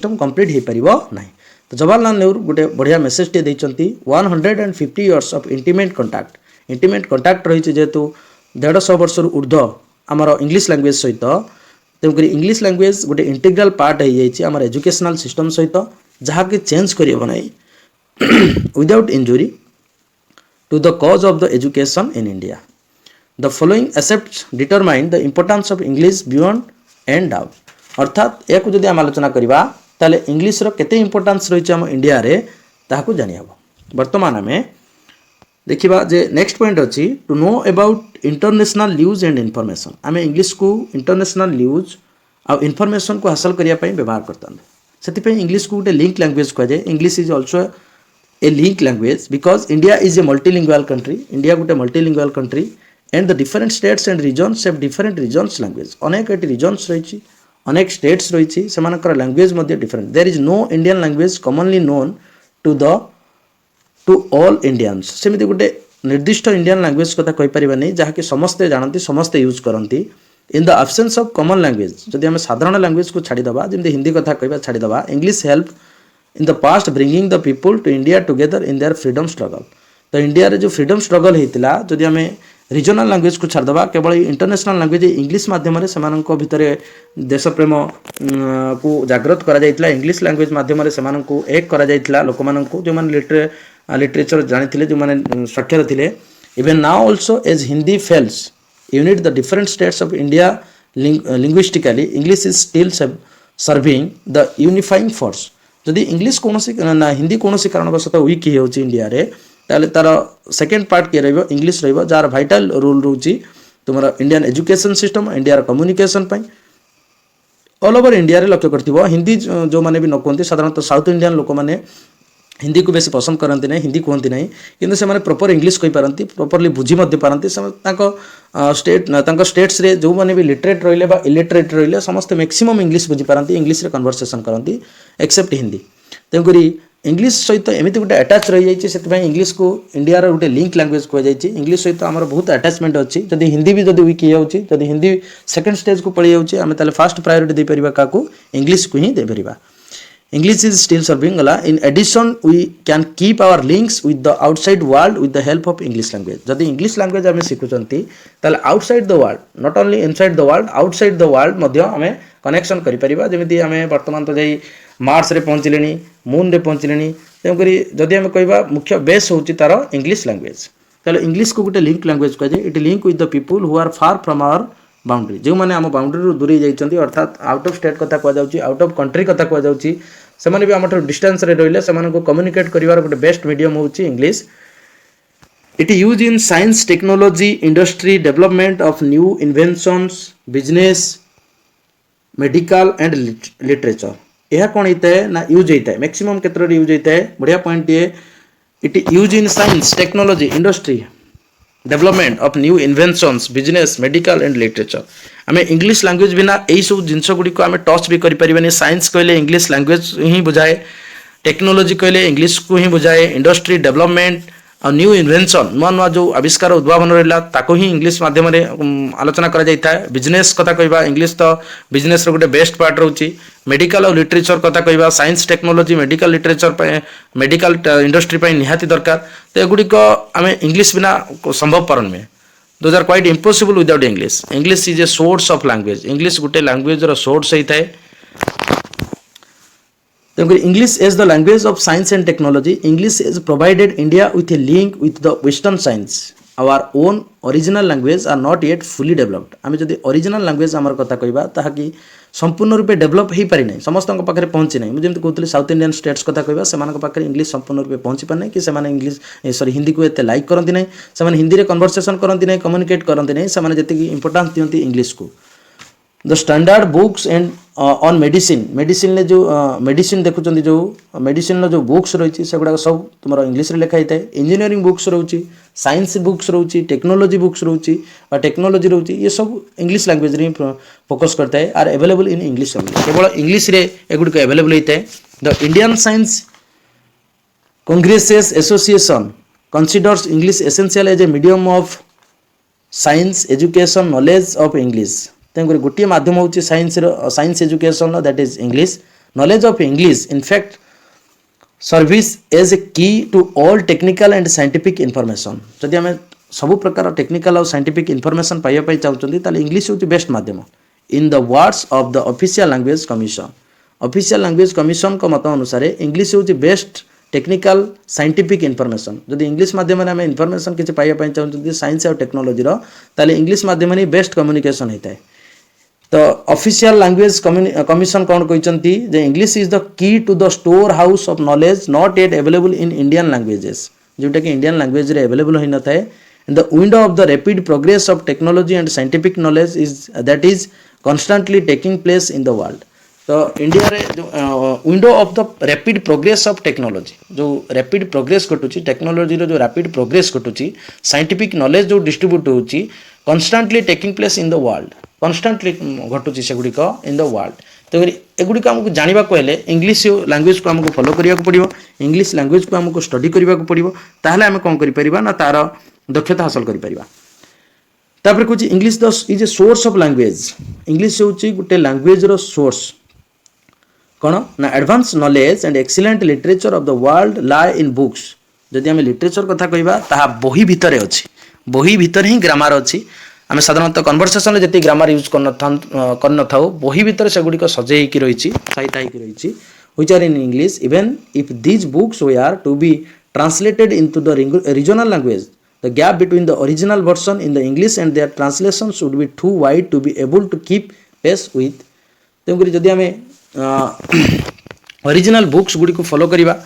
System complete हो पारिबो नाही। तो जवाहरलाल नेहरू गोटे बढ़िया मेसेज टे देइचंती 150 इयर्स ऑफ इंटीमेट कंटाक्ट रही जेहेतु 150 वर्ष ऊर्ध्व आमर इंग्लिश लैंग्वेज सहित तेणुक इंग्लिश लैंग्वेज गोटे इंटीग्राल पार्ट हो जाए आम एजुकेशनल सिस्टम सहित जहाँकि चेंज करहब ना without injury to the cause of the education in India. The following aspects determine the importance of English beyond and doubt. अर्थात एक जदि आम आलोचना करवा ताले इंग्लिश रो केते इंपोर्टेंस रही आम इंडिया रे ताहाकू जानि हबो। वर्तमान आम देखिबा जे नेक्स्ट पॉइंट अछि to know about international news and information. आम इंग्लिश को इंटरनेशनल न्यूज आ इनफॉरमेशन को हासिल करिया पई व्यवहार करता से इंग्लिश को गोटे लिंक लैंग्वेज कह जाए। English is also a link language because India is a multilingual country. India गोटे multilingual country and the different states and regions have different regions language. अनेक एटी रिजन्स रही अनेक स्टेट्स रही से language different. There is no Indian language commonly known to all Indians. सेमती गोटे निर्दिष्ट इंडियन लैंग्वेज कथा कहि परिबा नहीं जहाँकि समस्ते जानती समस्ते यूज करती। In the absence of common language जदि आम साधारण लैंग्वेज को छाड़ीदबा जमी हिंदी कथा कहवा छाड़ीदबा English help in the past bringing the people to India together in their freedom struggle. तो इंडिया रे जो फ्रीडम स्ट्रगल होता जदि आम रिजनल लैंग्वेज को छाड़दबा केवल इंटरनेशनल लैंग्वेज इंग्लिश माध्यम से भितर देश प्रेम को जागृत करा जायतिला। इंग्लिश लैंग्वेज माध्यम से एक करा जायतिला लोक माननकु जो माने लिटरेचर जानी जो माने साक्षर थिले। Even now also as Hindi fails unite the different states of India linguistically English is still serving the unifying force. जदि इंग्लिश कौन हिंदी कौन कारणवशत वीक हो इंडिया रे ताले तार सेकेंड पार्ट किए रहिबो इंग्लिश रहिबो जार वाइटल रोल रोची तुमरा Indian education system India communication पई ऑल ओवर इंडिया रे लक्ष्य करथिबो। हिंदी जो माने भी न कहते साधारणतः साउथ इंडियन लोक माने हिंदी को बेसी पसंद करती ना हिंदी कहती ना कि से प्रॉपर इंग्लिश कही पारती प्रॉपरली बुझी पारती स्टेट्स रे जो माने भी लिटरेट रहिले बा इलिटरेट रहिले समस्त मैक्सिमम इंग्लिश बुझी पारती इंग्लिश रे कन्वर्सेशन करती एक्सेप्ट हिंदी। तेणुक इंग्लिश सहित एमती गोटे अटैच रही जाए इंग्लिश को इंडिया गोटे लिंक लैंग्वेज कह जाए। इंग्लिश सहित आम बहुत अटैचमेंट अच्छी जदि हिंदी भी जब वीक हो हिंदी सेकेंड स्टेज को पड़ी जाऊँगी आम फास्ट प्रायोरिटी दे पारिबा काकू इंग्लिश को ही दे Paribas. English is still serving gala. In addition, we can keep our links with the outside world with the help of English language. जदि English language आमे सिखुचंती ताले outside the world, not only inside the world, outside the world मध्य आमे connection करि परिबा। जेमिति आमे वर्तमान तो जाई Mars रे पहुंचलेनी मून रे पहुंचलेनी तेमकरी जदि आमे कहबा मुख्य बेस होची तार इंग्लिश लैंग्वेज ताले इंग्लिश को गोटे लिंक लैंग्वेज कह जाय। It link with the people who are far from our boundary जो मैंने आम बाउंड्री रू दूरी जाइछंती अर्थात आउट ऑफ स्टेट कथा कह जाउची आउट ऑफ कंट्री कथा कह जाउची से भी आम डिस्टेंस रे रहिले से कम्युनिकेट करिवार गोटे बेस्ट मीडियम होची English. It use in science technology industry development of new inventions business medical and literature. यह कौन होता है ना यूज होता है मैक्सिमम क्षेत्र यूज होता है। बढ़िया पॉइंट ये it use in science technology industry development of new inventions business medical and literature. आम इंग्लिश लैंग्वेज बिना यही सब जिनस गुड़िक आम टच भी करें। साइंस कहले इंग्लिश लैंग्वेज ही बुझाए टेक्नोलॉजी कहले इंग्लिश को ही बुझाए इंडस्ट्री डेवलपमेंट और न्यू इन्वेंशन नुआ नुआ जो आविष्कार उद्भावन रहा ही इंग्लिश माध्यम आलोचना करा जाता है। बिजनेस कथा कहवा इंग्लिश तो बिजनेस गोटे बेस्ट पार्ट रोची। मेडिकल और लिटरेचर कथा कहवा science technology medical literature medical industry निहाती दरकार। तो एगुड़िक आम इंग्लिश बिना संभव पर नुहे those are quite impossible without English. English is a source of language English गोटे लैंग्वेज सोर्स होता है। English as the language of science and technology English is provided India with a link with the western science. Our own original language are not yet fully developed. आम जब original language आमर कथा कहवा ताकि संपूर्ण रूपे develop हो पारि ना समस्त पाखे पहुँची ना मुझे कहती साउथ इंडियन स्टेट्स कथा कहवा से इंग्लिश संपूर्ण रूपे पहुँची पारे कि इंग्लिश सॉरी हिंदी को एत लाइक करती ना से हिंदी में कन्वर्सेशन करती ना कम्युनिकेट करती ना से जी इंपोर्टेंस दिखती इंग्लिश को। The standard books and on medicine medicine ने जो मेडिसिन देखुं जो मेडिसिन जो बुक्स रही से गुड़ा सब तुम इंग्लिश लिखा होता है। इंजीनियरिंग बुक्स रोची साइंस बुक्स रोची टेक्नोलॉजी बुक्स रोची टेक्नोलॉजी रोची ये सब इंग्लिश लैंग्वेज रे फोकस करता है आर अवेलेबल इन इंग्लिश केवल इंग्लिश रे एगुड़िक अवेलेबल होता है। The Indian science congresses association considers English essential as a medium of science education knowledge of English. तेणुक गोटे मध्यम हूँ science education that is English Knowledge of English, in fact, service as a key to all technical and scientific information जदि आम सब प्रकार technical और scientific information पाइबा चाहते ताले इंग्लिश होची बेस्ट माध्यम इन the words of the official language commission official language commission को मत अनुसार इंग्लिश होची बेस्ट टेक्निकल साइंटिफिक इनफॉरमेशन जदि इंग्लिश माध्यम आम इनफॉरमेशन किसी पाइबा चाहते साइंस और टेक्नोलोजी ताले इंग्लिश माध्यम ही बेस्ट कम्युनिकेशन होता है तो ऑफिशियल लैंग्वेज कमिशन कौन कहते जे English is the key to the storehouse of knowledge not yet available in Indian languages जोटा कि इंडियन लैंग्वेज रे अवेलेबल होई न थाए in the window of the rapid progress of technology and scientific knowledge is constantly taking place in the world तो India रे जो window of the rapid progress of technology जो रैपिड प्रोग्रेस घटुची technology रो जो रैपिड प्रोग्रेस घटुची साइंटिफिक नॉलेज जो distribute होची constantly taking place in the world constantly घटुची से गुड़िक इन द वर्ल्ड तो एगुड़ी आमको जानवा हेले इंग्लिश लैंग्वेज को आमको फॉलो करिया पड़ो इंग्लिश लैंग्वेज को आमको स्टडी करिया पड़ो ताहले आम कौन करिपरिबा ना तार दक्षता हासिल करिपरिबा तापर कहूँ English the is a source of language English होची गोटे लैंग्वेज रो सोर्स कौन ना advance knowledge and excellent literature of the world lie in books जदि आम लिटरेचर कथा कहबा ताहा बही भितर अछि बही भितर ही ग्रामर अछि आम साधारणतः कन्वर्सेसन में जी ग्रामर यूज कर था बही भितर से गुड़िक सजे रही सहित रही which are in English even if these books were are to be translated into the regional language the gap between the original version in the English and their translation should be too wide to be able to keep pace with तेणुक जदि आम original books Gudi को follow करवा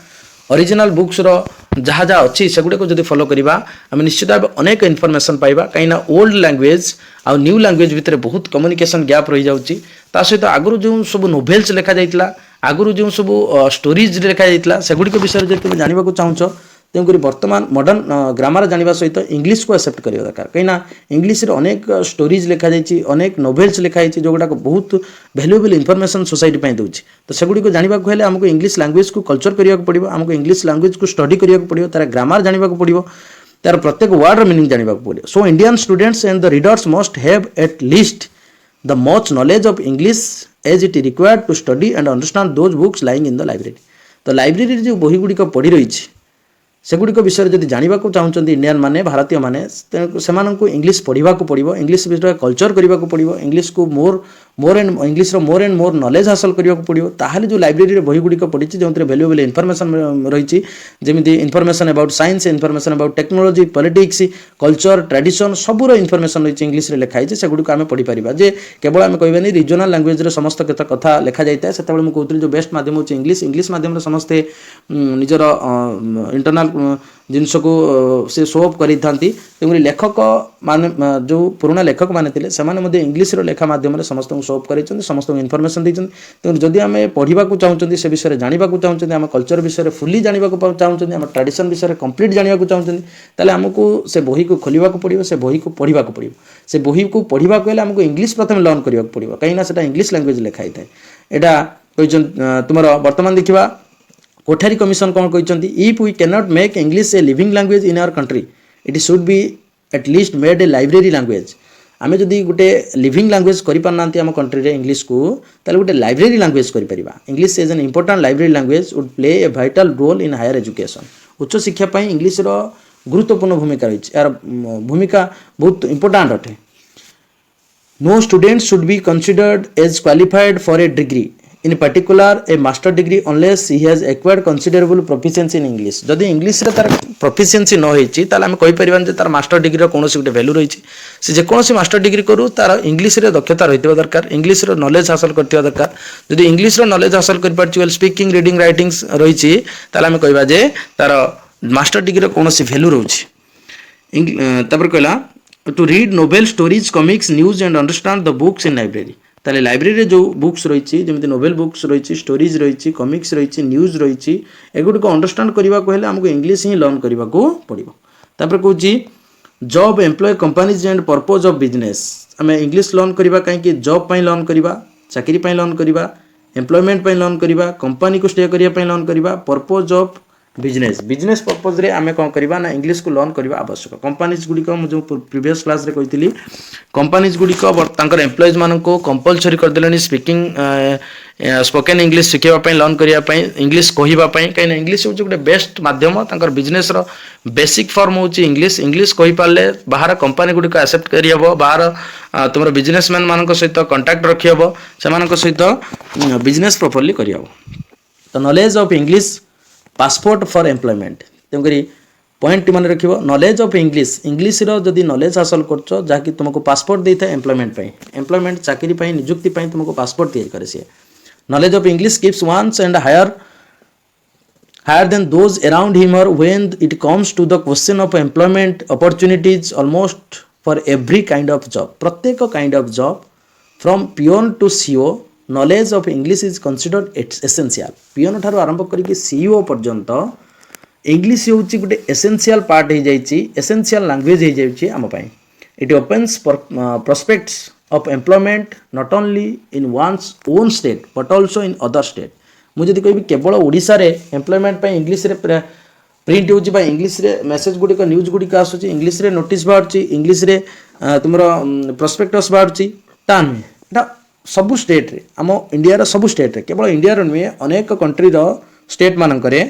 original books रो जहाँ जहाँ अच्छी से गुड़े को जब फॉलो करवा आम निश्चित भाव अनेक इनफॉरमेशन पाइबा कहीं ओल्ड लैंग्वेज आउ न्यू लैंग्वेज भितर बहुत कम्युनिकेशन गैप रही जाऊँगी ता सहित आगुरी जो सब नोवेल्स लिखा जाइला आगुरी जो सब स्टोरीज लिखा जाइला सेगुड़िक विषय जब जानवा चाहूँ तेणुक बर्तमान मॉडर्न ग्रामर जानवा सहित इंग्लिश को एक्सेप्ट करवा दरकार कहीं इंग्लिश रे अनेक स्टोरीज लिखा जाइए अनेक नोवेल्स लिखाई जो गुड़ाक बहुत वैल्युएबल इनफॉरमेशन सोसाइटी पे दूसरी तो सेगुड़ी जानवा हेल्ले आमको इंग्लिश लैंग्वेज को कल्चर करने को पड़ो आमको इंग्लिश लैंग्वेज को स्टडी करने को पड़ो तार ग्रामर जानवा पड़ो तार प्रत्येक वर्ड मीनिंग जानवा पड़ो so Indian students and the readers must have at least the much knowledge of English as it required to study and understand those books lying in the library तो library जो बही गुड़िक पड़ी रही सेगुड़िक विषय जब जानवा चाहते इंडियन माने भारतीय माने से इंग्लिश पढ़ा पड़ो इंग्लिश विषय कल्चर करने को पड़ो इंग्लिश को मोर एंड मोर नॉलेज हासिल करने को पड़ो ताहले जो लाइब्रेरी बही गुड़िक पड़ी जो वैल्युएबल इनफॉरमेशन रही जमी information about science information about technology politics culture tradition Saboor information रही इंग्लिश लिखाई से गुड़िक आम पढ़ी पार जे केवल आम कहबानी रिजनल लैंग्वेज समस्त कथा लिखा जाए से कहती जो बेस्ट माध्यम होची इंग्लिश माध्यम समस्ते निजर इंटरनाल जिनस को से शो अप करी तेणुक लेखक मान जो पुराना लेखक माने से इंग्लिश लेखा माध्यम समस्त शो अप कर समस्त इनफॉरमेशन देते तेणु जदि आम पढ़ा चाहते से विषय जानवा चाहते आम कल्चर विषय फुली जानवा चाहते आम ट्रेडिशन विषय कंप्लीट जानवा चाहते ताले आमको से बही को खोलवा पड़ो से बही को पढ़ा पड़ो से बही को पढ़ा हेल्ले आमको इंग्लिश प्रथम लर्न करने को पड़ो कहीं इंग्लिश लैंग्वेज लिखाई थाए यहाँ तुम बर्तमान देखा कोठारी कमिशन कौन कहते if we can not make English a living language in our country it should be at least made a library language आम जदि गोटे लिविंग लैंग्वेज करम कंट्री रे इंग्लिश को ताले गोटे लाइब्रेरी लैंग्वेज कर English is an important library language would play a vital role in higher education उच्च शिक्षा इंग्लिश गुरुत्वपूर्ण भूमिका रही यार भूमिका बहुत इंपोर्टेंट अटे no student should be considered as qualified for a degree in particular a master degree unless he has acquired considerable proficiency in English जदि English रे तार प्रोफिशिएंसी न होईची ताले हम कहि परिबान जे तार मास्टर डिग्री रो कोनोसी गुटे वैल्यू रहिची से जे कोनोसी मास्टर डिग्री करू तार इंग्लिश रे दक्षता रहितबा दरकार इंग्लिश रो नॉलेज हासिल करथिबा दरकार जदि इंग्लिश रो नॉलेज हासिल कर पारची वेल स्पीकिंग रीडिंग राइटिंग्स रहिची ताले हम कहिबा जे तार मास्टर डिग्री रो कोनोसी वैल्यू रहउची तापर कहला to read novel stories comics news and understand the books in library ताले लाइब्रेरी जो बुक्स रही जमी नोवेल बुक्स रही स्टोरीज रही कॉमिक्स रही न्यूज रही एगुड़िक अंडरस्टैंड करने को हेल्ले आमको इंग्लिश ही लर्न करने को पड़ो तापर कहूँ job employ companies and purpose of business आम इंग्लिश लर्न करवा कहीं जॉब पर लर्न करवा चाकरी लर्न करवा एम्प्लॉयमेंट लर्न करवा कंपनी को स्टे करने लर्न करवा purpose of business business purpose रे आमे कौन करबा ना इंग्लिश को लर्न करबा आवश्यक कंपनीज गुडी को जो प्रीवियस क्लास रे कहितली कंपनीज गुडी को तांकर एम्प्लॉइज मान को कंपलसरी कर देलनी स्पीकिंग स्पोकन इंग्लिश शिखेबा पई लर्न करिया पई इंग्लिश कहिबा पई काई ना इंग्लिश होचे गोटे बेस्ट माध्यम तांकर बिजनेस रो बेसिक फॉर्म होची इंग्लिश इंग्लिश कहि पाले बाहर कंपनी गुडी को एक्सेप्ट करि हबो बाहर तुमरो बिजनेसमैन मान को सहित कांटेक्ट रखि हबो से मान को सहित बिजनेस प्रॉपर्ली करि हबो तो knowledge of English passport for employment तेणुकरी पॉइंट मन रख नॉलेज ऑफ इंग्लिश इंग्लिश रो जदि नॉलेज हासिल कर जहाँकि तुमको पासपोर्ट देता है एम्प्लॉयमेंट चाकरी निजुक्ति तुमको पासपोर्ट तैयारी करे सी knowledge of English keeps one's and higher than those around him और when it comes to the question of employment opportunities almost for every kind of job प्रत्येक kind of job from peon to CO knowledge of English is considered essential peon ठार आरंभ करके CEO पर्यंत English होची गोटे essential part हो जाइए essential language हो जाइए आम पाई it opens prospects of employment not only in one's own state but also in other state मुझे कहि केवल ओडिशा रे एम्प्लॉयमेंट इंग्लिश रे प्रिंट हो इंग्लिश रे मेसेज गुड़िक न्यूज गुड़िक आसूँ इंग्लिश रे नोटिस बाहर इंग्लिश रे तुम प्रोस्पेक्टस बाहर ता नुहे सबु स्टेट रे आम इंडिया रो सबु स्टेट रे केवल इंडिया रो नुहे अनेक कंट्री रो स्टेट मानकरे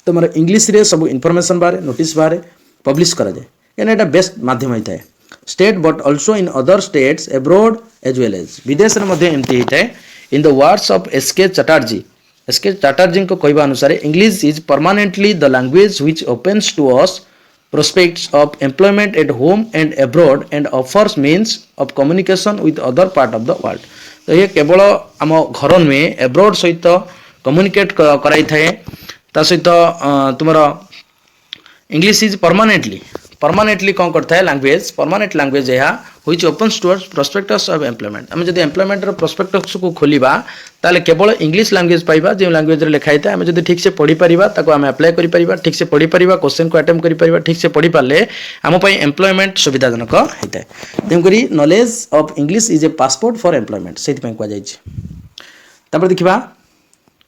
तुम इंग्लिश रे सब इनफॉरमेशन बारे नोटिस बारे पब्लिश करा जाए कहीं एटा बेस्ट माध्यम होता है state but also in other states abroad as well as विदेश रे मध्य एमती होता है in the words of SK Chatterjee को कहवा अनुसार English is permanently the language which opens to us prospects of employment at home and abroad and offers means of communication with other part of the world तो ये केवल आम घर नुहे abroad सहित कम्युनिकेट कराई थाए ता सहित तुम इंग्लिश इज परमानेंटली कौन करता है लैंग्वेज परमानेंट लैंग्वेज यह which opens towards prospectus of employment आम जब एम्प्लॉयमेंट प्रोस्पेक्टस को खोलिबा ताले केवल इंग्लिश लैंग्वेज पाइबा जो लैंग्वेज रे लिखा है आम जब ठीक से पढ़ी पारिबा ताको आम अप्लाई करि परिबा ठीक से पढ़ी पारिबा क्वेश्चन को अटेम्प्ट करि परिबा ठीक से पढ़ी पाले आम पई एम्प्लॉयमेंट सुविधाजनक होता है तेणुकरी knowledge of English is a passport for employment से कह जाए देखा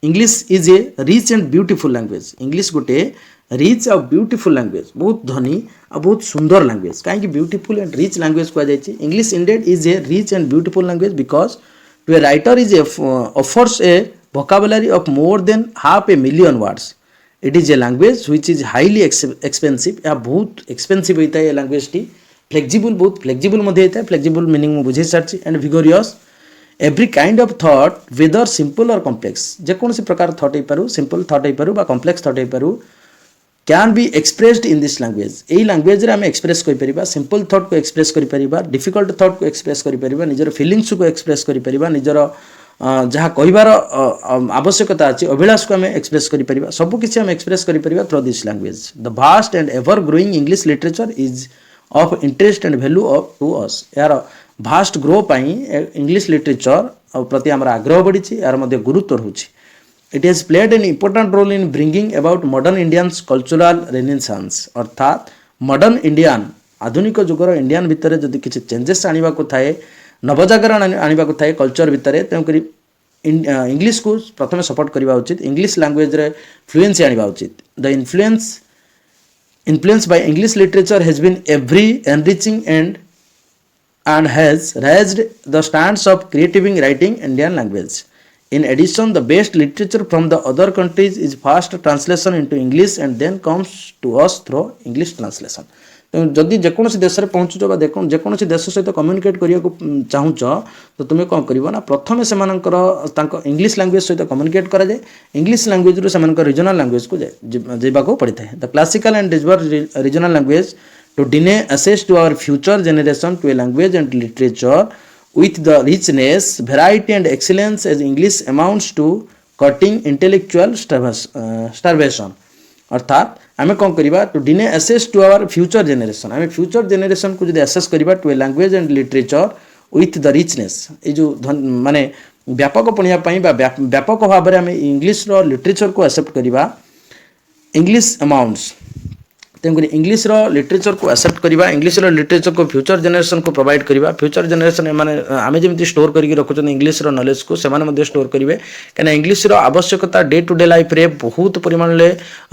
English is a rich and beautiful language English गोटे रिच और ब्यूटीफुल लैंग्वेज बहुत धनी और बहुत सुंदर लैंग्वेज कहीं ब्यूटीफुल एंड रिच लैंग्वेज कह जाए English indeed is a rich and beautiful language because to a writer is offers a vocabulary of more than 500,000 words it is a language which is highly expensive या बहुत expensive होता है ये language टी flexible बहुत flexible मध्य होता है फ्लेक्सिबल मीनिंग में बुझे सारी and vigorous every kind of thought whether simple और कॉम्प्लेक्स जेकोसी प्रकार थॉट हो पारू सिंपल थॉट हो पारू बा कॉम्प्लेक्स थॉट हो Paru can be expressed in this language यही लैंग्वेज रे आम एक्सप्रेस कर सिंपल थॉट को एक्सप्रेस कर डिफिकल्ट थॉट को एक्सप्रेस कर निजर फीलिंग्स को एक्सप्रेस कर निजर जहाँ कहबार आवश्यकता अच्छी अभिलाष को आम एक्सप्रेस कर सबकि आम एक्सप्रेस कर through this language the vast and ever growing English literature is of interest and value of to us यार भास्ट ग्रो पाई इंग्लिश लिटरेचर प्रति आम आग्रह बढ़ी यार गुरुत्व रोचे it has played an important role in bringing about modern Indians cultural renaissance अर्थात मॉडर्न इंडियन आधुनिक जुगर इंडियन भितर जदि किसी चेंजेस आने को थाए नवजागरण आने को थाए कल्चर भितर तेणुक इंग्लिश को प्रथम सपोर्ट करवा उचित इंग्लिश लैंग्वेज रे फ्लुएंसी आने उचित the influence by English literature has been every enriching and has raised the standards of creative writing Indian language. In addition, the best literature from the other countries is fast translation into English and then comes to us through English translation. जदि जेकोसी देश में पहुँचुच जेकोसी देश सहित communicate करने चाहूच तो तुम्हें कौन कर प्रथम से इंग्लिश लैंग्वेज सहित कम्युनिकेट कराए इंग्लिश लैंग्वेज रू से रिजनल लैंग्वेज को जावाक पड़ता है the classical and regional language to deny access to our future generation to a language and literature with the richness, variety and excellence as English amounts to cutting intellectual starvation. अर्थात आम कौन करवा to deny access to our future generation आम future generation को जो access करवा to a language and literature with the richness ये जो माने व्यापक पढ़ाई व्यापक भाव में आम इंग्लिश लिटरेचर को एक्सेप्ट करवा इंग्लिश अमाउंट्स तेणुकर इंग्लीश लिटरेचर को एक्सेप्ट करवा इंग्लीश लिटरेचर को फ्यूचर जनरेशन को प्रोवाइड करवा फ्यूचर जनरेशन माने आम जमी स्टोर करके रखुच्च इंग्लीश नॉलेज को से स्टोर करेंगे कहीं इंग्लीश आवश्यकता डे टू डे लाइफ रे बहुत परिमाण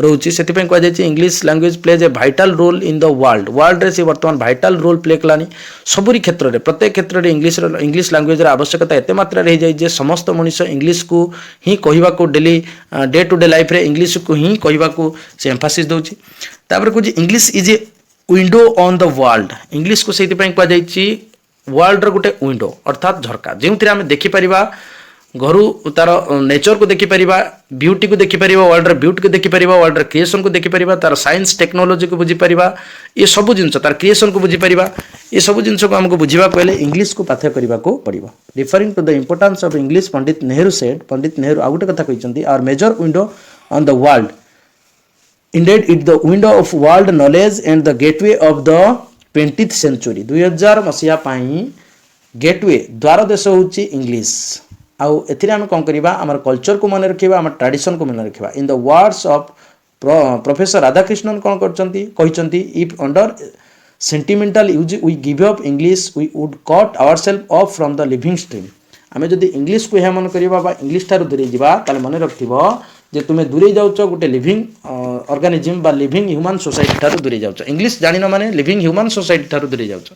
रोचे से कहुई English language plays a vital role in the world world रे बर्तमान भाइटाल रोल प्ले कलानी सबुरी क्षेत्र में प्रत्येक क्षेत्र में इंग्लीश लैंग्वेज आवश्यकता एत मात्रा हो जाए समस्त मनुष्य इंग्लीश को ही कहवाक daily day to day life रे इंग्लीश को ही कहवाक से एम्फासिस दूसरी तापर कह English is a window on the world English को से कहुई वर्ल्ड रो गोटे विंडो अर्थात झरका जो आम देखिपर घर तार नेचर को देखिपर ब्यूटी को देखिपर वर्ल्ड ब्यूटी को देखिपर वर्ल्ड क्रिएशन को देखिपर तार साइंस टेक्नोलोजी को बुझीपर ये सब जिन तार क्रिएशन को बुझीपर ये सब जिन को आमको बुझा हेल्ले इंग्लीश को पाथ्य करने को पड़ो referring to the importance of English Pandit Nehru said Pandit Nehru आ गोटे कथा कहते our major window on the world Indeed, it's the window of world knowledge and the gateway of the 20th century. 2000 मसीहा पाई गेटवे द्वार देश होची इंग्लीश आउ एथिरे हम कोन करबा हमर कल्चर को मन रखिबा हमर ट्रेडिशन को मन रखिबा in the words of professor Radhakrishnan कोन करचंती कहिचंती if under sentimental use we give up English we would cut ourselves off from the living stream आमे जदि इंग्लिश को हे मन करबा बा इंग्लिश थारु दूरे जिबा ताले मन रखिबो जे तुमे दूरे जाउछ गोटे लिविंग ऑर्गेनिज्म बा लिविंग ह्यूमन सोसाइटी ठारू दूरे जाउछ इंग्लिश जानिन माने लिविंग ह्यूमन सोसाइटी ठारू दूरे जाउछ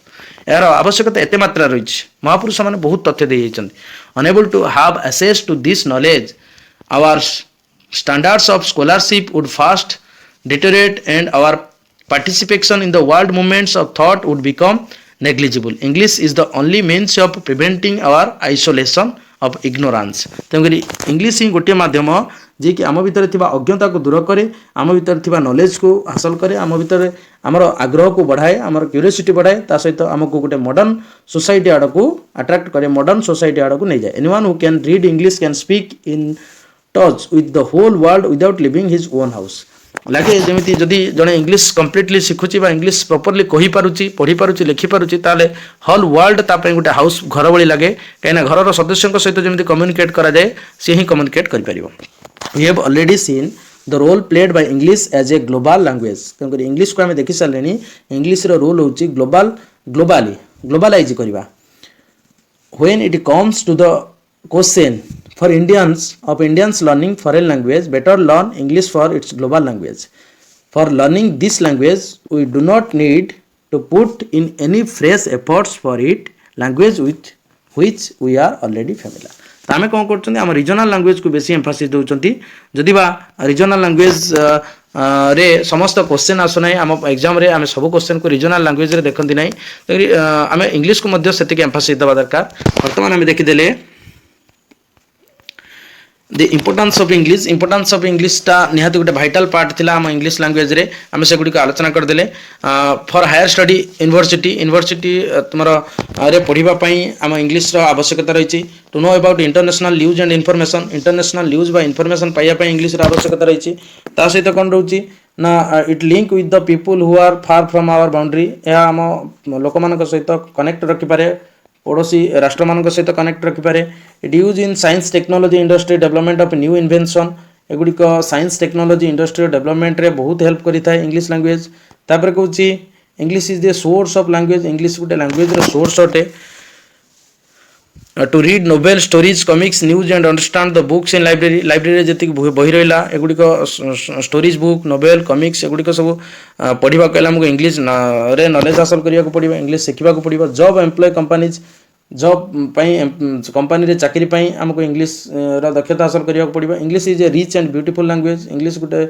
यार आवश्यकता एते मात्रा रहिछ महापुरुष माने बहुत तथ्य देइ छथि enable to have access to this knowledge our standards of scholarship would fast deteriorate and our participation in the world movements of thought would become negligible English is the only means of preventing our isolation of ignorance तेणुकर English ही गोटे माध्यम जी कि आम भीतर थिबा अज्ञता को दूर करे आम भीतर थिबा नॉलेज को हासिल करे आम भीतर आमर आग्रह को बढ़ाए आमर क्यूरियोसिटी बढ़ाए ता सहित आमको गोटे मॉडर्न सोसाइटी आड़ को अट्रैक्ट करे मॉडर्न सोसाइटी आड़ को नहीं जाए anyone who can read English can speak in touch with the whole world without living his own house लगे जमी जदि जड़े इंग्लिश कम्प्लीटली शिखुची इंग्लिश प्रॉपर्ली कहि पारुची पढ़ी पारुची लिखि पारुची ताले होल वर्ल्ड तापे गोटे हाउस घर भली लगे कहीं घर सदस्यों सहित जमी कम्युनिकेट करा जाए सी ही कम्युनिकेट कर पारिबो we have already seen the role played by English as a global language तेणुक इंग्लिश को आम देखि सारे इंग्लिश रोल होची ग्लोबलाइज करवा when it comes to the question for Indians learning foreign language better learn English for its global language for learning this language we do not need to put in any fresh efforts for it language with which we are already familiar तो आम कौन कर आम regional language को बेसी एम्फासिस दौरान जदि बा रिजनल लैंग्वेज रे समस्त क्वेश्चन आसना आम एग्जाम रे आम सब क्वेश्चन को रिजनल लैंग्वेज रे देखती ना तो आम इंग्लिश को मध्य से एम्फासिस देवा दरकार बर्तमान आम देखीदे द इंपोर्टेंस ऑफ इंग्लिश टा निहाती गोटे भाइटाल पार्ट थिला हम इंग्लिश लैंग्वेज रे आम से गुडी को आलोचना करदेले फॉर हायर स्टडी यूनिवर्सिटी तुमर रे पढ़िबा पई आम इंग्लिश रो आवश्यकता रही to know about international news and international news बा इनफॉरमेशन पाइबा पई इंग्लिश रो आवश्यकता रही ता सहित कोन रहउची ना it link with the people who are far from our boundary या आम लोक मान सहित कनेक्ट रखि पारे पड़ोसी राष्ट्र मान सहित कनेक्ट रखिपारे it use in science technology industry development of new invention एगुड़िक साइंस टेक्नोलॉजी इंडस्ट्री डेवलपमेंट रे बहुत हेल्प करिथा इंग्लिश लैंग्वेज तापर कहूची English is the source of language English गोटे लैंग्वेज रो सोर्स अटे to read novel stories comics news and understand the books in library जी बही रहा एगुड़िक स्टोरीज बुक नोवेल कॉमिक्स एगुड़िक सब पढ़ा कहले आमको इंग्लिश रे नॉलेज हासिल करने को पड़ो इंग्लिश शिखा पड़ो job employ companies job company रे चाकरी पाई आमको इंग्लिश दक्षता हासिल करने को पड़ो English is a rich and beautiful language English गोटे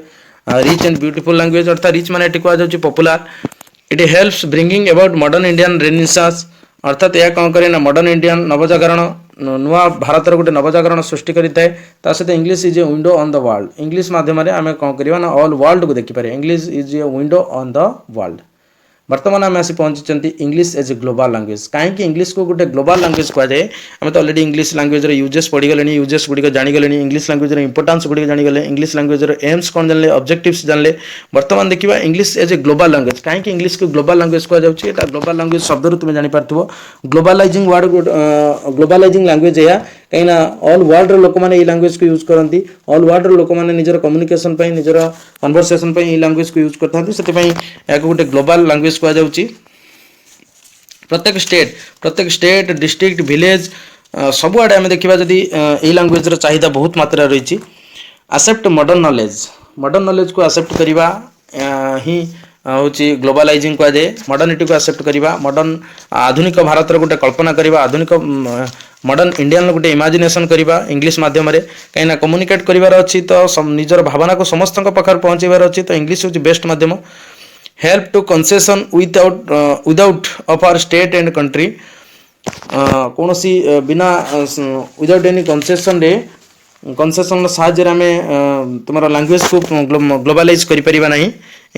रिच एंड ब्यूटीफुल लैंग्वेज अर्थात रिच माने कहुँ popular it helps bringing about modern Indian renaissance अर्थात यह कौन करे ना मॉडर्न इंडियन नवजागरण नुआ भारत गोटे नवजागरण सृष्टि करें सहित English is a window on the world English माध्यम आम कौन करवा ना ऑल वर्ल्ड को देखिपारे English is a window on the world बर्तमान आम आसी पहुंची English as a global language कहीं इंग्लिश को गोटे ग्लोबल लैंग्वेज कहुए आम तो ऑलरेडी इंग्लिश लैंग्वेज यूजेस पढ़ीगले यूजेस गुड़िक जाणीगले इंग्लिश लैंग्वेज इंपोर्टेंस गुड़िक जाणीगले इंग्लिश लैंग्वेज एम्स कौन जानले ऑब्जेक्टिव्स जानले बर्तमान देखिए English as a global language कहीं इंग्लिश को ग्लोबल लैंग्वेज कहुए ग्लोबल लैंग्वेज शब्द तुम जापर ग्लोबलाइजिंग वर्ड ग्लोबलाइजिंग लैंग्वेज या कहीं ऑल वर्ल्ड लोक मैंने लैंग्वेज को यूज करती ऑल वर्ल्ड लोक मैंने निजर कम्युनिकेशन निजर कन्वर्सेशन लैंग्वेज को यूज करते से गोटे ग्लोबल लैंग्वेज कहुच्छी प्रत्येक स्टेट डिस्ट्रिक्ट विलेज सबुआड़े आम देखा जदि यही लैंग्वेज चाहिदा बहुत मात्रा रही एक्सेप्ट मॉडर्न नॉलेज को एक्सेप्ट करवा ही हूँ ग्लोबलाइजिंग कहुए मॉडर्निटी को एक्सेप्ट करवा मॉडर्न आधुनिक भारत गोटे कल्पना करवा आधुनिक मॉडर्न इंडियन गोटे इमेजिनेशन करवा इंग्लिश माध्यम कहीं कम्युनिकेट करार अच्छी तो निजर भावना को समस्त पाखे पहुँचार अच्छी तो इंग्लिश हूँ बेस्ट माध्यम help to concession without of our state and country कौन सी बिना विदाउट एनी कंसेशन साहाଯ୍ୟରେ ଆମେ तुम लैंग्वेज को ग्लोबलाइज करिपरिबा नहीं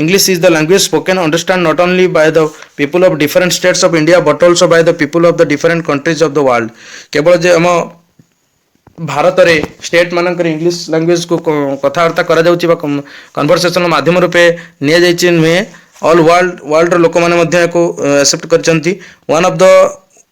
English is the language spoken understand not only by the people of different states of India but also by the people of the different countries of the world केवल जे हम भारत रे state मानकर English language को कथबार्ता करा जाउची बा conversation माध्यम रूपे निया जाइछि नुहे ऑल वर्ल्ड लोक माने को एक्सेप्ट करचंती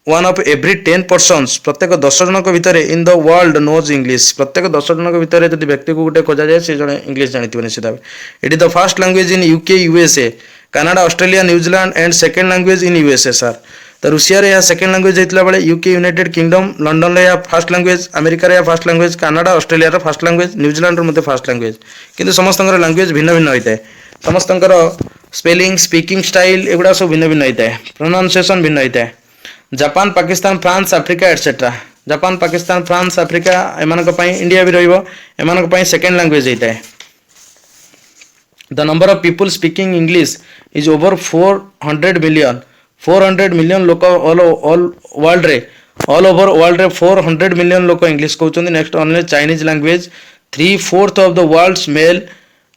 वन ऑफ एवरी 10 पर्सन्स प्रत्येक 10 जन भितर in the world knows English प्रत्येक 10 जन भितर जब व्यक्ति को गोटे खोजा जाए से जड़े इंग्लिश जानी निश्चित भाव it is the first language in UK USA Canada Australia New Zealand and second language in USA sir तो रूसिया रे सेकेंड लैंग्वेज होता बेले यूके यूनाइटेड किंगडम लंडन रे फर्स्ट लैंग्वेज अमेरिका रे first language Canada Australia first language New Zealand रे first language किंतु समस्त language भिन्न भिन्न होता है समस्त स्पेलिंग स्पीकिंग स्टाइल एगुड़ा सब भिन्न भिन्न होता है प्रोनाउंसिएशन भिन्न होता है Japan Pakistan France Africa etcetera Japan Pakistan France Africa एमानक इंडिया भी रही सेकेंड लैंग्वेज होता है the number of people speaking English is over 400 million लोक ऑल वर्ल्ड रे ऑल ओवर वर्ल्ड रे 400 मिलियन लोक इंग्लिश कहते next only Chinese language 3/4 of the world's mail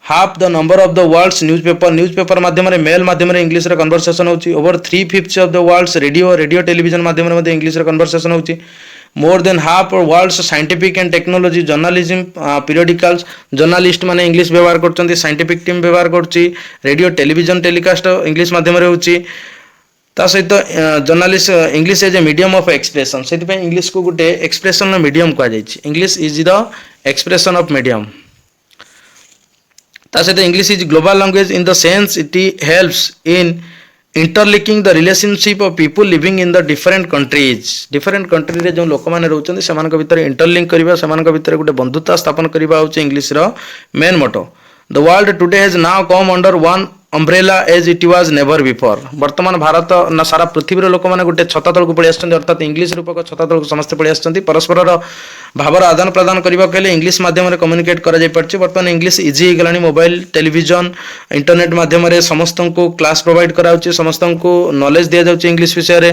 half the number of the world's newspaper माध्यम mail माध्यम English रे conversation होची over 3/5 of the world's radio television माध्यम रे इंग्लिश रे कन्वर्सेशन होची more than half world's scientific and technology journalism periodicals journalist माने English व्यवहार करछंती साइंटिफिक टीम व्यवहार करछि रेडियो टेलीविजन टेलीकास्ट इंग्लिश माध्यम रे होची ता सहित journalist English as a medium of expression से इंग्लिश को गोटे एक्सप्रेशन मीडियम कह English is the expression of medium ता सहित English is global language in the sense it helps in interlinking the relationship of people living in the different country रे जो लोक मैंने रोचंती सेमानक भितर इंटरलिंक करबा सेमानक भितर गोटे बंधुता स्थापन करबा होचे इंग्लिश रो main motto the world today has now come under one umbrella as it was never before वर्तमान भारत ना सारा पृथ्वी लोक मैंने गोटे छता तल को पड़े अर्थात इंग्लिश रूपक छता तल को समस्ते पड़े परस्पर भावर आदान प्रदान करने इंग्लिश माध्यम कम्युनिकेट कर बर्तमान इंग्लिश इजी हो गलानी मोबाइल टेलीविजन इंटरनेट माध्यम समस्त को क्लास प्रोवाइड कराउछि समस्त को नॉलेज दिया जाउछि इंग्लिश विषय रे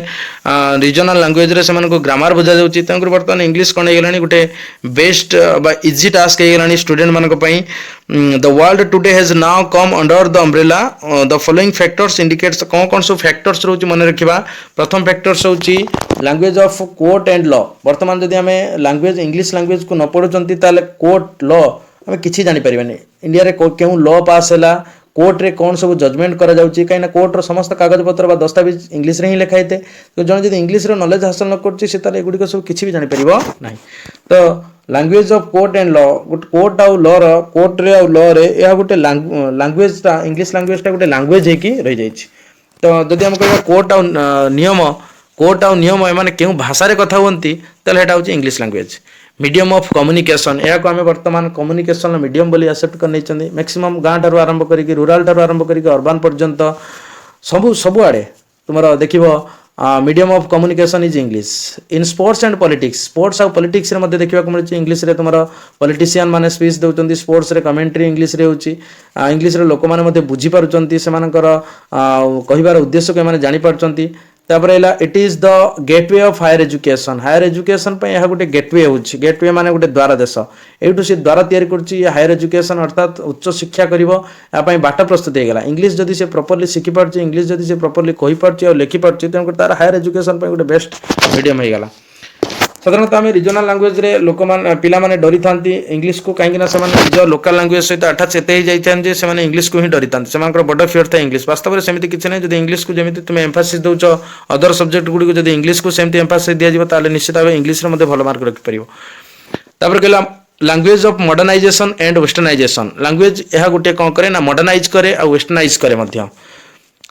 रीजनल लैंग्वेज रे सेमान को ग्रामर बुझा जाउछि तंकर बर्तमान इंग्लिश कोन हो गलानी गोटे बेस्ट बा इजी टास्क हो गलानी स्टूडेंट मानक पई the world today has now come under the umbrella the following factors indicates कौन सब फैक्टर्स रोच मन रखा प्रथम फैक्टर्स होची language of court and law वर्तमान जदि आम लैंग्वेज इंग्लिश लैंग्वेज को न पढ़ुचंती ताले कोर्ट लॉ आम किसी जानी परिबानी इंडिया रे क्यों लॉ पास हैला कोर्ट रे कौन सब जजमेंट करा जाउची कहीं कोर्ट रो समस्त कागज पत्र बा दस्तावेज इंग्लिश रे ही लिखा होते तो जन जब इंग्लिश रो नॉलेज हासिल न करछि से ताले एगुडी सब किसी भी जानी परिबो नहीं तो language of court and law गोटे कोर्ट आउ लॉ रो कोर्ट रे आउ लॉ रे या गोटे लैंग्वेज ता इंग्लिश लैंग्वेज ता गोटे लैंग्वेज हे की रहि जाइछि तो जदि हम कहबा कोर्ट आउ नियम एमाने केउ भाषा रे कथा होंती ताले हेटा होछि English language medium of communication या को आम वर्तमान कम्युनिकेशन मीडियम बोली एक्सेप्ट कर नहीं मैक्सिमम गाँ ठार आरंभ करी रूराल ठार आरंभ करी अर्बान पर्यंत सबुआड़े तुम देख medium of communication is English in sports and politics sports और पॉलिटिक्स रे देखा मिलूँ इंग्लिश रे तुम पॉलिटिशियन माने स्पीच दौरान स्पोर्ट्स रे कमेंट्री इंग्लिश रे होची इंग्लिश रे लोक माने बुझी पारुचंती सेमानकर कहिबार उद्देश्य को जानि पारुचंती तापर it is the gateway of higher education पे यह गोटे गेटवे होची गेटवे माने गोटे द्वार देश एठू से द्वार तैयारी करछि हायर एजुकेशन अर्थात उच्च शिक्षा करिवो या पई बाट प्रस्तुत हे गेला इंग्लिश जदि से प्रॉपर्ली शिखि पारछि इंग्लिश जदि से प्रॉपर्ली कहि पारछि और लिखि पारछि त तार हायर एजुकेशन पे गोटे बेस्ट मीडियम हे गेला साधारणतः आम रिजनाल लांगुएज रे लोक पिला माने डरी थांती इंग्लिश को कहीं निज लोकल लांगुएज सहित अटैच एते ही जाइछन से इंग्लिश को ही डरी थांती से बड़ फियर था इंग्लिश वास्तव में सेमती किसी नहीं जब इंग्लिश को जमी तुम एम्फासिस दौच अदर सब्जेक्ट गुड़ी को जब इंग्लिश को सेमती एम्फासिस दिया ताले निश्चित भाव इंग्लिश रे भल मार्क रखिपर तापर कहला language of modernisation and westernisation language यह गोटे कौन करे ना मॉडर्नाइज करे और वेस्टर्नाइज करे मध्य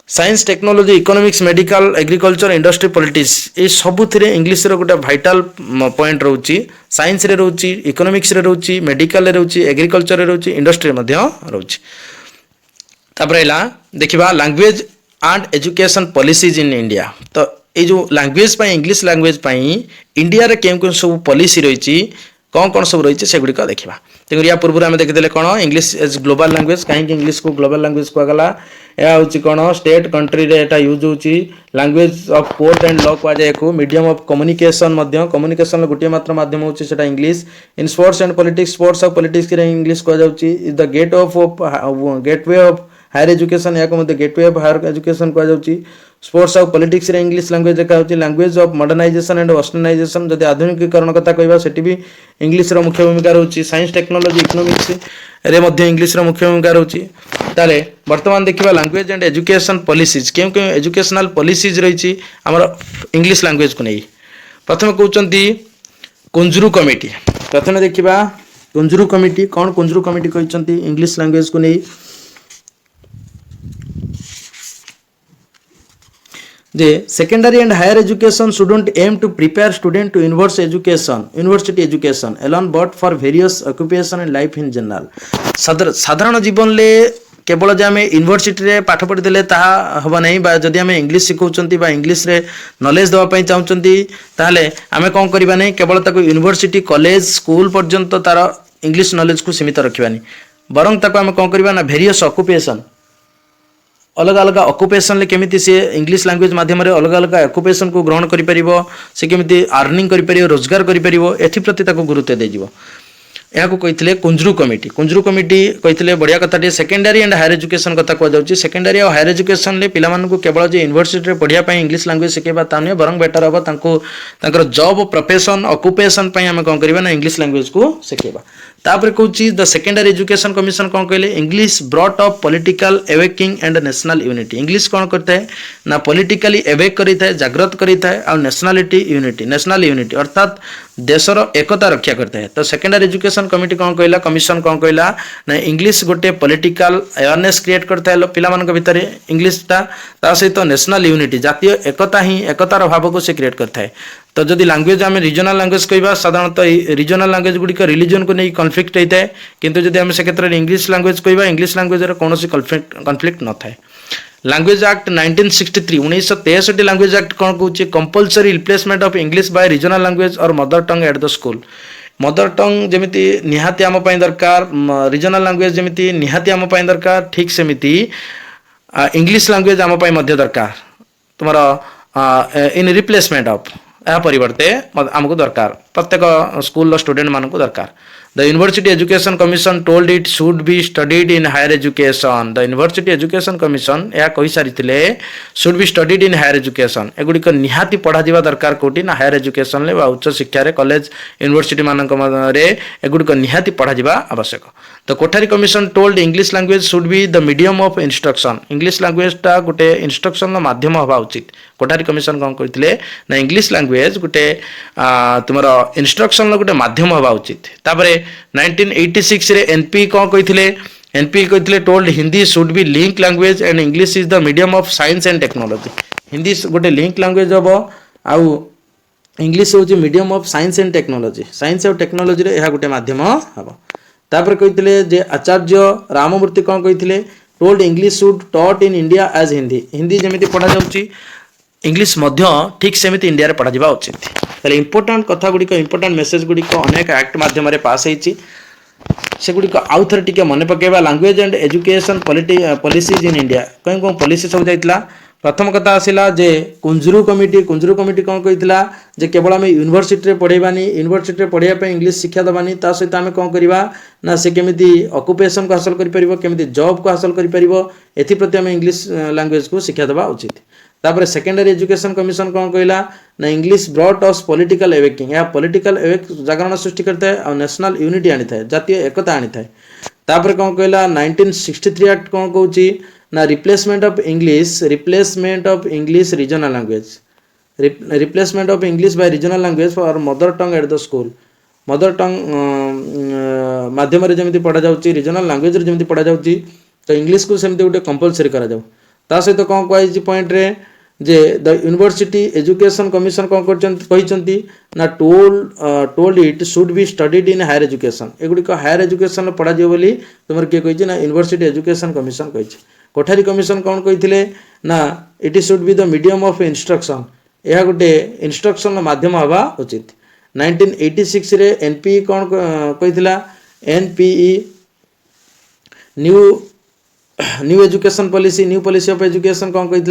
science technology economics medical agriculture industry politics ये सबुथिरे इंग्लिश रो गोटे भाइटाल पॉइंट रोची साइंस रे रोची इकोनॉमिक्स रे रोची मेडिकल रे रोची एग्रीकल्चर रे रोची इंडस्ट्री रे मध्य रोची तापर एला देखिबा language and education policies in India तो ये जो लैंग्वेज पाई इंग्लिश लैंग्वेज पाई इंडिया रे केम कोन सब पॉलिसी रहिची कौन कौन सब रही से गुड़िक देखा तेणु या पूर्व आम देखते कौन इंग्लिश एज ग्लोबल लैंग्वेज कहीं इंग्लिश को ग्लोबल लैंग्वेज कहगला यह हूँ कौन स्टेट कंट्री रे एटा यूज होची language of court and law कहुए मीडियम ऑफ कम्युनिकेशन कम्युनिकेशन गोटे मात्र माध्यम होची सेटा English in sports and politics sports और पॉलिटिक्स रे इंग्लिश कहुची the gateway of higher education या गेटवे ऑफ हायर एजुकेशन कहुची स्पोर्ट्स और पॉलिटिक्स रे इंग्लिश लैंग्वेज देखा language of modernisation and westernisation जब आधुनिकीकरण कथा कहवा सेठी भी इंग्लिश रो मुख्य भूमिका रहउची साइंस टेक्नोलॉजी इकोनॉमिक्स रे मध्य इंग्लिश रो मुख्य भूमिका रहउची ताले वर्तमान देखिबा लैंग्वेज एंड एजुकेशन पॉलिसीज क्यों क्यों एजुकेशनल पॉलिसीज रहिची हमर इंग्लिश लैंग्वेज को नहीं प्रथम कहउचंती कुंजरू कमिटी प्रथम देखिबा कुंजरू कमिटी कौन कुंजरू कमिटी कहउचंती इंग्लिश लैंग्वेज को नहीं जे secondary and higher education student aim to prepare student to university education alone but for various occupation and life in general साधारण जीवन ले केवल जे आम यूनिवर्सिटी रे पाठ पढ़ी देले ताहा हबा नहीं बा जदि आम इंग्लिश शिखौचंती बा इंग्लिश रे नॉलेज देवा पई चाहउचंती ताहले आमे कोन करबा नहीं केवल ताको यूनिवर्सिटी कॉलेज स्कूल पर्यंत तार इंग्लिश नॉलेज को सीमित रखिबानी बरं ताको आमे कोन करबा ना वेरियस ऑक्युपेशन अलग अलग ऑक्युपेशन केमिति से इंग्लिश लैंग्वेज माध्यम अलग अलग ऑक्युपेशन को ग्रहण करि परिबो से केमिति अर्निंग करि परिबो रोजगार करि परिबो एथि प्रति ताको गुरुत्व दे दिबो या को कहितले कुंजरू कमिटी कहितले बढ़िया कथाटे सेकेंडरी एंड हायर एजुकेशन कथा कह जाउची सेकेंडरी और हायर एजुकेशन ले पिला मानकु केवल जे यूनिवर्सिटी रे पढ़िया पई इंग्लिश लैंग्वेज सिखेबा ताने बरंग बेटर हबो तांको तांकर जॉब प्रोफेशन ऑक्युपेशन पई हमें कोन करबा ना इंग्लिश लैंग्वेज को सिखेबा तापर कहूची द सेकेंडरी एजुकेशन कमिशन कौन कहले English brought up political awakening and national unity English कौन करता है ना पॉलिटिकली एवेक करिता है जागृत करिता है और नेशनल यूनिटी अर्थात देशर एकता रक्षा करता है तो सेकेंडरी एजुकेशन कमिटी कौन कहला कमिशन कौन कहला ना इंग्लिश गोटे पॉलिटिकल अवेयरनेस क्रिएट करता है पिला मानक भितर इंग्लिश ता सहित नेशनल यूनिटी जातीय एकता ही एकतार भाव को से क्रिएट करता है तो जदि लैंग्वेज आम रिजनल लैंग्वेज कहवा साधारणतः रिजनल लैंग्वेज गुड़िक रिलीजन को नहीं कन्फ्लिक्ट होता है किंतु जदि आम से क्षेत्र में इंग्लिश लैंग्वेज कहवा इंग्लिश लैंग्वेज कौन कन्फ्लिक्ट न थाए लैंग्वेज एक्ट 1963 लैंग्वेज एक्ट कौन कहूँ compulsory replacement of English by regional language और mother tongue at the school mother tongue जमी निहाती आम दरकार रिजनल लैंग्वेज जमी निहाती आम दरकार ठीक सेमिति इंग्लिश लैंग्वेज आम दरकार तुम इन रिप्लेसमेंट ऑफ यह परिवर्ते आमको दरकार प्रत्येक स्कूल स्टूडेंट मानक दरकार The University Education Commission told it should be studied in higher education. The University Education Commission यह कही सारी should be studied in higher education. एगुड़िक निहाती पढ़ा जावा दरकार कोटी ना हायर एजुकेशन ले उच्च शिक्षा रे कॉलेज यूनिवर्सिटी मानक रे एगुड़िक निहाती पढ़ा जावा आवश्यक. The Kothari Commission told English language should be the medium of instruction. English language टा गोटे instruction माध्यम हवा उचित. कोठारी कमिशन कौन करथिले ना इंग्लिश लैंग्वेज गोटे तुमरो इंस्ट्रक्शन गोटे माध्यम हवा उचित. तापरे 1986 रे एनपी कौन कहिथिले एनपी कहिथिले told Hindi should be link language and English is the medium of science and technology. Hindi गोटे लिंक लैंग्वेज हबो आउ इंग्लिश होची medium of science and technology. Science और टेक्नोलॉजी रे एहा गोटे माध्यम हबो. तापर कहिथिले जे आचार्य राममूर्ति कौन कहिथिले told English should taught in India as Hindi. Hindi जेमिति पढ़ा जाउची इंग्लिश मध्य ठीक सेमिति इंडिया रे पढ़ा जावा उचित. ताले इंपोर्टेंट कथा गुड़िक इंपोर्टेंट मेसेज गुड़िक अनेक एक्ट माध्यम पास होती से गुड़िक आउ थे टे मन पकेबा. Language and education policies in India कहीं कौन पॉलिसी सब जाइला प्रथम कथा आसिला जे कुंजरू कमिटी कौन कही जे केवल आम यूनिवर्सिटी पढ़ेबानी यूनिवर्सिटी पढ़ाई पे इंग्लिश शिक्षा दबानी ता सहित आम कौन करवा ना से केमिति ऑक्युपेशन को हासिल करिपरिबो केमिति जॉब को हासिल करिपरिबो एथिप्रति आम इंग्लिश लैंग्वेज को शिक्षा दबा उचित। तापर सेकेंडरी एजुकेशन कमिशन कौन कहला ना इंग्लिश ब्रॉट अस पॉलिटिकल एवेकिंग या पॉलिटिकल जागरण सृष्टि करता है और नेशनल यूनिटी आनी था जातीय एकता आनी था। तापर कौन कहला 1963 एक्ट कौन कहूची ना replacement of English regional language replacement of English bye regional language for mother tongue at the school mother टंग माध्यम जमी पढ़ा जाऊँगी रीजनल लैंग्वेज जमी पढ़ा जाऊँगी तो इंग्लिश को सेमती गोटे कंपलसरी करा जाऊ। ता सहित कौन कही पॉइंट रे जे द यूनिवर्सिटी एजुकेशन कमिशन कौन कहते ना told it should be studied in higher education एगुड़िक हायर एजुकेशन पढ़ा बोली तुम किए कही ना यूनिवर्सिटी एजुकेशन कमिशन कही। कोठारी कमिशन कौन कही ना it should be the medium of instruction यह गोटे इंस्ट्रक्शन माध्यम हवा उचित। 1986 रे एनपीई कौन कही NPE new education policy of education कौन कही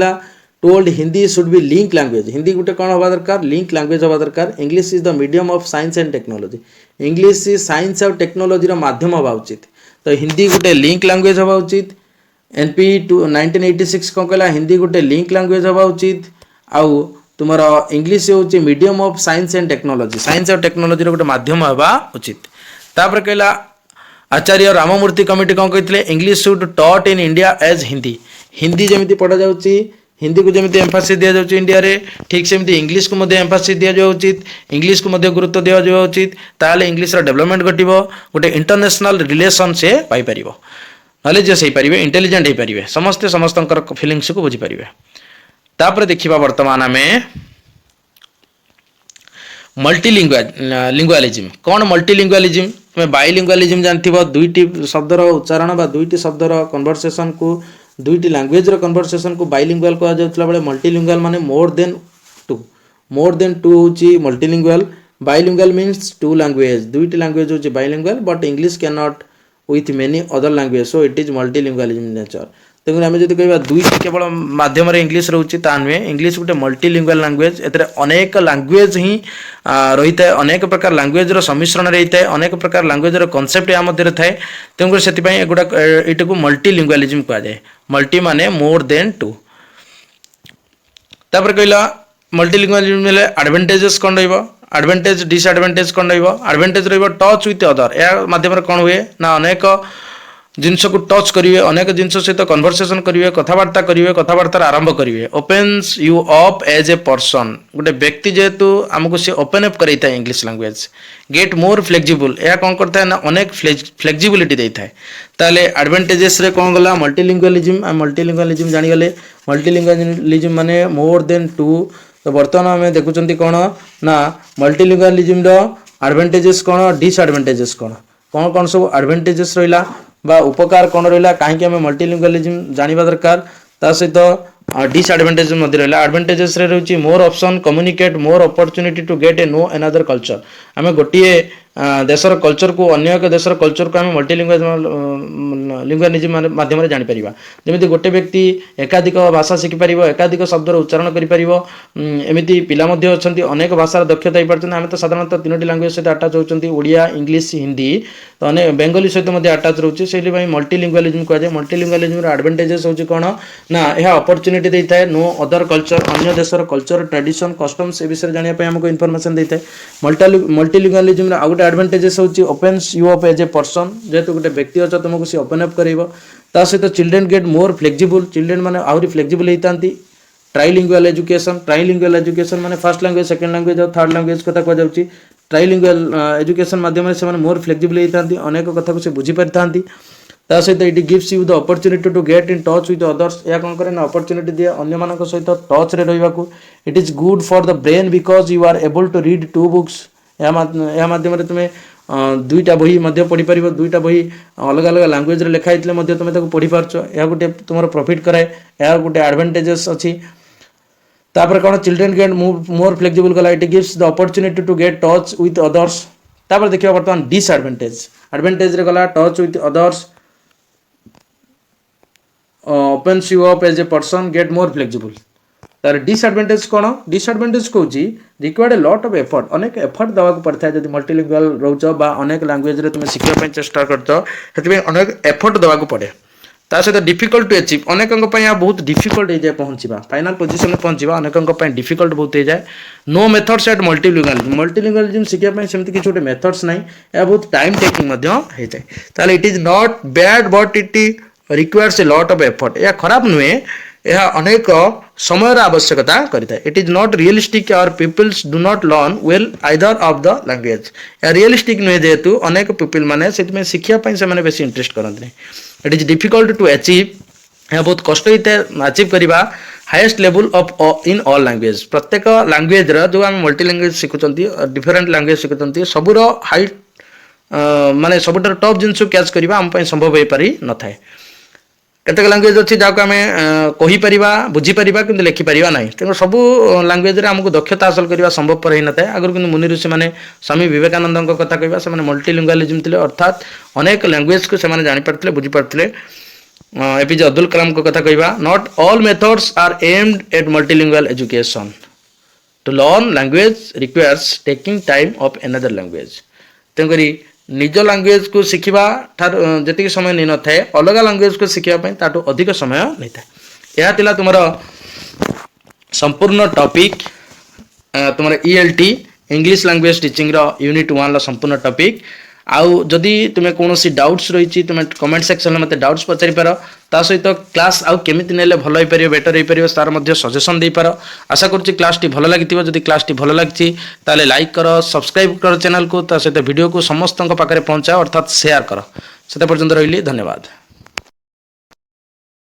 told Hindi should be link language Hindi गोटे कौन हवा दरकार लिंक लैंग्वेज हवा दरकार। English is the medium of science and technology English science और टेक्नोलॉजी माध्यम हवा उचित तो हिंदी गोटे लिंक लैंग्वेज हवा उचित। एनपीई 1986 कौन कहला हिंदी गोटे लिंक लैंग्वेज हवा उचित आउ तुम इंग्लिश होची medium of science and technology गोटे माध्यम हवा उचित। तापर कहला आचार्य राममूर्ति कमिटी कौन कहते English should taught in India as Hindi जमी पढ़ा जाऊँगी हिंदी को जमी एम्फासिस दि जाऊँगी इंडिया रे ठीक सेमती इंग्लिश को एम्फासिस दि जावा उचित इंग्लिश को गुरुत्व दि जावा उचित ताले इंग्लिश डेवलपमेंट घटिबो गोटे इंटरनेशनल रिलेशन से पाई परिबो नॉलेजेस हो पारे इंटेलिजेंट हो पारे समस्ते समस्तंकर फिलिंग्स को बुझीपारे। तापर देखिबा वर्तमान आमे मल्टीलिंगुअलिज्म कौन मल्टीलिंगुअलिज्म तुम्हें बाइलिंगुअलिज्म जानथिबो दुईटी शब्दर उच्चारण बा दुईटी शब्दर कन्वर्सेशन को दुईटी लैंग्वेज रो कन्वर्सेशन को बाइलिंगुअल कहा जाउतला बेले मल्टीलिंगुअल माने मोर देन टू होची multilingual bilingual means two language दुईटी लैंग्वेज होची bilingual but English can not with many other language so it is multilingualism in nature। तेणु आम जब कह दुईटी केवल मध्यम इंग्लीश रोचे ता नुहे इंग्लीश गोटे मल्टीलिंगुअल लैंग्वेज एथरे अनेक लैंग्वेज ही रही है अनेक प्रकार लैंग्वेज सम्मिश्रण रही है अनेक प्रकार लैंग्वेज कॉन्सेप्ट या मध्य थाए तेणुकर से एगुड़ा ये मल्टीलिंगुअलिज्म कह जाए मल्टी माने मोर देन टू। तापर कहला मल्टीलिंगुअलिज्म एडवांटेजेस कौन रही एडवांटेज डिसएडवांटेज कौन एडवांटेज टच विथ अदर या माध्यम कौन हुए ना अनेक जिनस को टच करेंगे अनेक जिनस सहित कन्वर्सेशन करेंगे कथबार्ता आरंभ करेंगे opens you up as a person गोटे व्यक्ति जेहेतु आमको सी ओपन अप कराई था English language get more flexible यह कौन करता है ना अनेक फ्लेक्जिबिलिटी देता है। ताले एडवांटेजेस रे कौन गला मल्टीलिंगुअलिज्म जानीगले मल्टीलिंगुअलिज्म माने मोर देन टू तो बर्तमान आम देखुं कौन ना मल्टीलिंगुअलिज्म रो एडवांटेजेस कौन डिसएडवांटेजेस कौन कौन सब एडवांटेजेस रहा बा उपकार कौन रहा कहीं आम मल्टीलिंगुअलिज्म जानिबा दरकार ता सहित डिसएडवांटेजेस मध्य रहा एडवांटेजेस रे रहउची more option communicate more opportunity to get a know another culture आम गोटे देशर कल्चर को अन्य एक देशर कल्चर को आम मल्टीलिंगुअलिज्म माध्यम जापर जमी गोटे व्यक्ति एकाधिक भाषा शिखिपार एकाधिक शब्दर उच्चारण करमती पिला अनेक भाषार दक्षता हो पार्टी आम तो साधारणतः तीनोटी लैंग्वेज सहित आटाच होती ओडिया इंग्लिश हिंदी तो अनेक बेंगली सहित आटाच रोचे से मल्टीलिंगुअलिज्म कहुए मल्टीलिंगुअलिज्म एडवांटेजेस होची कौन ना यह अपॉर्चुनिटी देता है नो अदर कल्चर अन्य देशर कल्चर ट्रेडिशन कस्टम्स ए विषय जानापी आमको इनफॉरमेशन देता है। मल्टीलिंगुअलिज्म आउ गोटे एडवांटेजेस होची opens you up as a person जेहेतु गोटे व्यक्ति अच्छा तुमको सी ओपन अप करेबो ता सहित children get more flexible children माने आउरी फ्लेक्जिबल होतांती। ट्राइलिंगुअल एजुकेशन माने फर्स्ट लैंग्वेज सेकंड लैंग्वेज और थर्ड लैंग्वेज कथा कह जाउची ट्राइलिंगुअल एजुकेशन माध्यम से मोर फ्लेक्जिबल होतांती अनेक कथा को से बुझी पारतांती ता सहित it gives you the opportunity to get in touch with others या कौन करे ना अपॉर्चुनिटी दिए अन्य मानक सहित टच रे रहिबाकू it is good for the brain because you are able to read to books या माध्यम तुम्हें दुईटा बही पढ़ी पार दुईटा बही अलग अलग लैंग्वेज लिखाई तुम पढ़ी पार्छ यह गोटे तुम प्रॉफिट कराए यह गोटे एडवांटेजेस अच्छी। तापर कौन चिल्ड्रेन गेट मोर फ्लेक्जिबल कला it gives the opportunity to get touch with others. तापर देखिए बर्तमान डिसएडवांटेज एडवांटेज रे गला touch with others opens you up as a person, get more flexible. तार डिसएडवांटेज कौन डिसएडवांटेज कौन required A lot of effort अनेक एफर्ट देवा पड़ता है जब मल्टीलिंगुअल रोच बा अनेक लैंग्वेज रे तुम शिखा चेष्टा कर अनेक एफर्ट देवा पड़े ता सहित डिफिकल्ट टू अचीव अनेक बहुत डिफिकल्ट हो जाए पहुँचा फाइनाल पोजिशन पहुँचा अनेक डिफिकल्ट बहुत हो जाए नो मेथड्स एट मल्टीलिंगुअलिज्म शिखापी सेमती किसी गोटे मेथड्स ना यह बहुत टाइम टेकिंग हो जाए ताले it is not bad but it requires a lot of effort यह खराब नुहे यह अनेक समय आवश्यकता करता है इट इज नॉट रियलिस्टिक और peoples do not learn well either of the language यह रियलिस्टिक नुहे जेहेतु अनेक पीपल मैंने से शिखापी से बेस इंटरेस्ट करते it is difficult to achieve यह बहुत कष्ट होता है अचीव करवा highest level of in all language प्रत्येक लैंग्वेज जो आम मल्टी लैंग्वेज शिखुंट डिफरेंट लैंग्वेज शिखुंट सबूर हाइट माने सबुठार टॉप जिनस कैच करवा आम संभव हो पारि न थाए केतक लैंग्वेज अच्छी जहाँ आम कहीपर बुझीपर कि लिखिपर ना तेणु सब लैंग्वेज आमको दक्षता हासिल करने संभवपर हो न था आगुरी कि मुनि ऋषि मैंने स्वामी विवेकानंद कथा कहवा से मल्टीलिंगुअलिज्म थे अर्थात अनेक लैंग्वेज को से जापारे बुझीपारे एपीजे अब्दुल कलाम को कथा कहवा not all methods are aimed at multilingual education to learn language requires taking time of another language तेणुकरी निज लैंग्वेज को शिखा जी समय नहीं न था अलग लैंग्वेज को शिखापी ताठू अधिक समय नहीं था यह तिला तुम संपूर्ण टॉपिक तुम ELT English language teaching unit 1 संपूर्ण टॉपिक आउ जदि तुम्हें कौन डाउट्स रही तुम कमेंट सेक्शन में मत डाउट्स पचारि पार ता सहित क्लास आउ केमिति नेले भल हो पार बेटर हो पार तार मध्य सजेशन दे पार आशा करुच्ची क्लास टी भल लगी जदि क्लास टी भल लगी ताले लाइक कर सब्सक्राइब कर चैनल को ता सहित वीडियो को समस्त पाखे पहुँचाओ अर्थात शेयर कर से पर्यंत रही धन्यवाद।